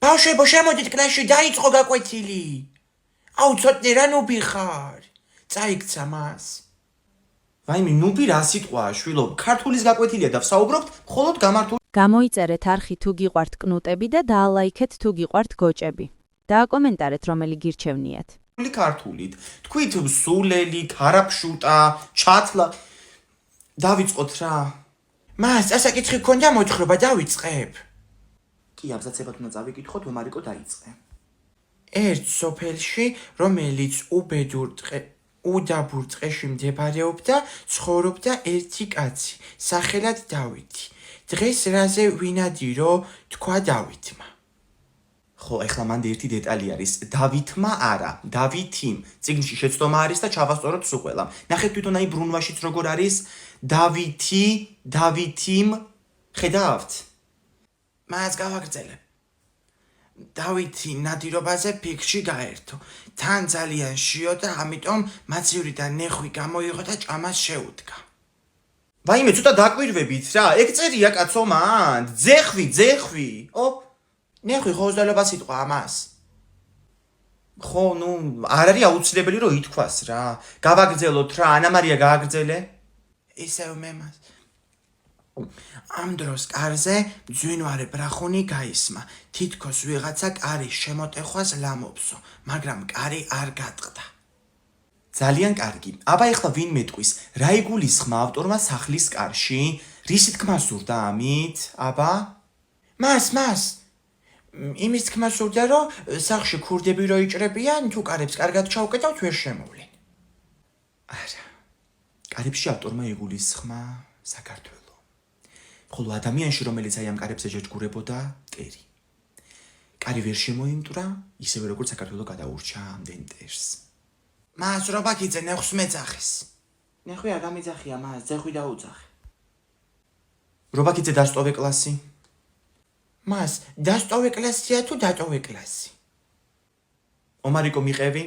ბავშვებო, შემოდით კლასში, დაიწყო გაკვეთილი. აუ, ცოტნე რა ნუბი ხარ. წაიქცა მას. ვაიმე, ნუბი რა სიტყვაა, შვილო, ქართულის გაკვეთილია და ვსაუბრობთ მხოლოდ გამართული. გამოიწერეთ არხი თუ გიყვართ კნუტები და დაალაიქეთ თუ გიყვართ გოჭები. დააკომენტარეთ რომელი გირჩევნიათ. ქართულით. თქვით სულელი, ქარაფშუტა, ჩათლა. დავიწყოთ რა. მას ასაკითხი გქონდა მოთხრობა დავიწყებ. კი, აბზაცებად უნდა წავიკითხოთ, ომარიკო დაიწყე. ერთ სოფელში, რომელიც უდაბურ ტყეში მდებარეობდა, ცხოვრობდა ერთი კაცი, სახელად დავითი. დღეს რაზე ვინადირო, თქვა დავითმა. ხო, ეხლა მანდ ერთი დეტალი არის. დავითმა არა, დავითიმ. წიგნში შეცდომა არის და ჩავასწოროთ სულ ყველამ. ნახეთ თვითონ აი ბრუნვაშიც როგორ არის დავითი, დავითიმ. ხედავთ? მას გავაგრძელებ. დავითი ნადირობაზე ფიქრში გაერთო. თან ძალიან შიოდა, ამიტომ მაცივრიდან ნეხვი გამოიღო და ჭამას შეუდგა. ვაიმე, ცოტა დაკვირვებით რა. ეგ წერია კაცო მანდ. ძეხვი. ნეხვი ხოზდელობა სიტყვა ამას. ხო, არ არის აუცილებელი რომ ითქვას რა. გავაგრძელოთ რა, ანა მარია გააგრძელე. ისევ მე მას. ამ დროს კარზე მძვინვარე ბრახუნი გაისმა. თითქოს ვიღაცა კარის შემოტეხვას ლამობსო, მაგრამ კარი არ გატყდა. ძალიან კარგი. აბა ეხლა ვინ მეტყვის? რა იგულისხმა ავტორმა სახლის კარში? რისი თქმა სურდა ამით? აბა? მას. იმის თქმა სურდა, რომ სახლში ქურდები რო იჭრებიან, თუ კარებს კარგად ჩაუკეტავთ, ვერ შემოვლენ. არა. კარებში ავტორმა იგულისხმა საქართველო. ხოლო ადამიანში, რომელიც აი ამ კარებს ეჯაჭგურებოდა, მტერი. კარი ვერ შემოიმტვრა, ისევე როგორც საქართველო გადაურჩა ამდენ მტერს. მას რობაქიძე ნეხვს მეძახის. ნეხვი არ გამიძახია მას, ძეხვი დაუძახე. რობაქიძე დასტოვე კლასი. მას დასტოვე კლასია თუ დატოვე კლასი? ომარიკო მიყევი?